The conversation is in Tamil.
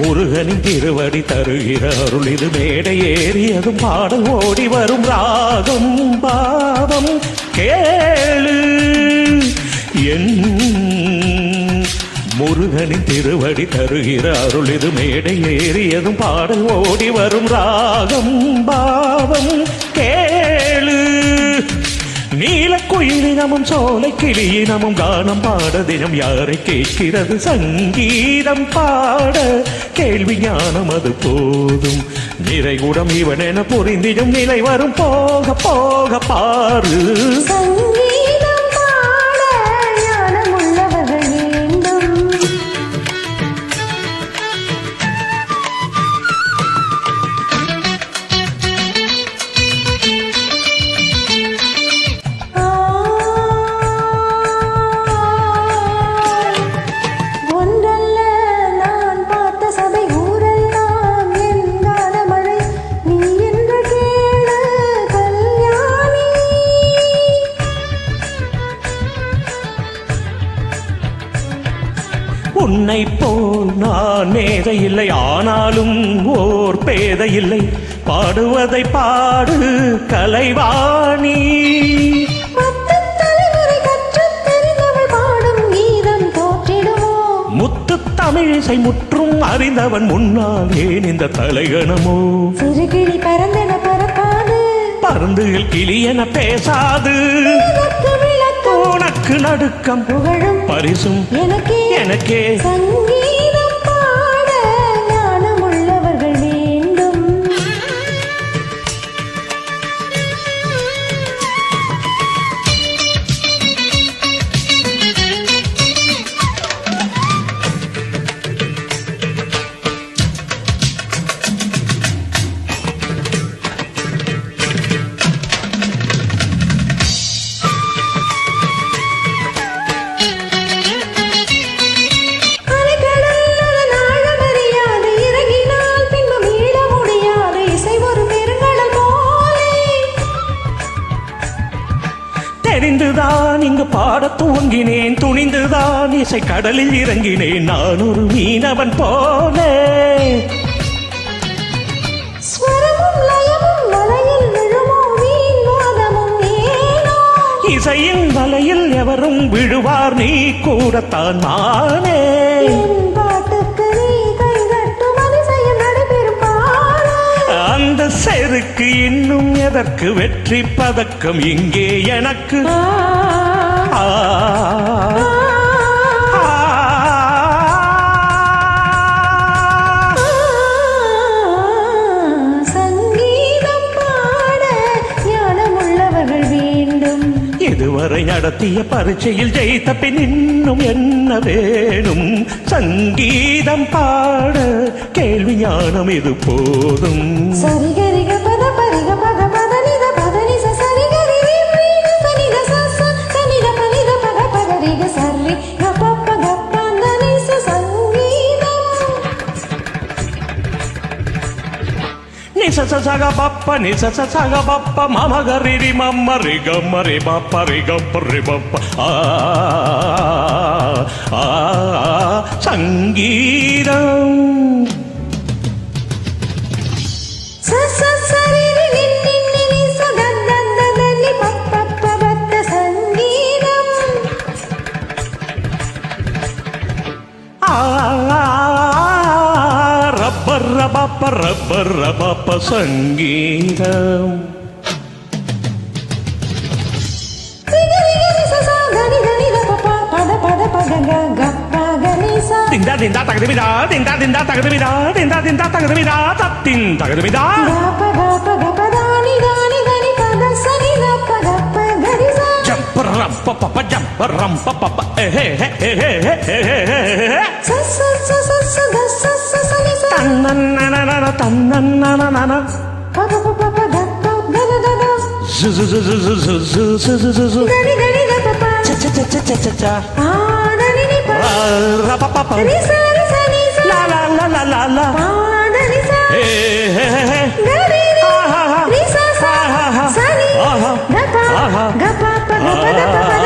முருகனின் திருவடி தருகிற அருள் இது மேடை ஏறியதும் பாடல் ஓடி வரும் ராகம் பாவம் கேளு என் முருகனின் திருவடி தருகிற அருள் இது மேடை ஏறியதும் பாடல் ஓடி வரும் ராகம் பாவம் கேளு நீலக்குயிலினமும் சோலை கிளியினமும் கானம் பாட தினம் யாரை கேட்கிறது சங்கீதம் பாட கேள்வி ஞானம் அது போதும் நிறைகுடம் இவனென புரிந்திடும் நிலை வரும் போக போக பாரு உன்னை போல் நான் மேதை இல்லை ஆனாலும் ஓர் பேதை இல்லை பாடுவதை பாடு கலைவாணி முத்து தமிழிசை முற்றும் அறிந்தவன் முன்னால் ஏன் இந்த தலைகணமோ சிறுகிளி பறந்தன பறக்காது பறந்துகள் கிளி என பேசாது உனக்கு நடுக்கம் புகழும் பரிசும் எனக்கே சங்கீதம் பாட ஞானம் உள்ளவர்கள் வேண்டும் தெரிந்துதான் இங்கு பாட துவங்கினேன் துணிந்துதான் இசை கடலில் இறங்கினேன் நான் ஒரு மீனவன் போல இசையின் வலையில் எவரும் விழுவார் நீ கூடத்தான் நானே அந்த செருக்கு இன்னும் எதற்கு வெற்றி பதக்கம் இங்கே எனக்கு சங்கீதம் பாட ஞானம் உள்ளவர்கள் வேண்டும் இதுவரை நடத்திய பரீட்சையில் ஜெயித்த பின் இன்னும் என்ன வேணும் சங்கீதம் பாட கேள்வி ஞானம் இது போதும் சரிகரிக பத பரிக பத பத நித பத நிச சரிகரி சனித சச சனித பனித பத பதரிக சரி கப்ப கப்பந்த நிச சங்கீதம் நிச சக பப்ப நிச சக பப்ப மமகரி மம்மரி கம்மரி பப்பரி கப்பரி பப்ப சங்கீதம் ரப்பர் ரப்ப சங்கீதம் திண்டா திண்டா தகதிமிதா திண்டா திண்டா தகதிமிதா திண்டா திண்டா தகதிமிதா தத்தின் தகதிமிதா ஜம்பர் ரப்ப பப்ப ஜம்பர் ரம்ப பப்ப தன்னன்னன தன்னன்னன la la la la la la Gapa, gapa, gapa, gapa,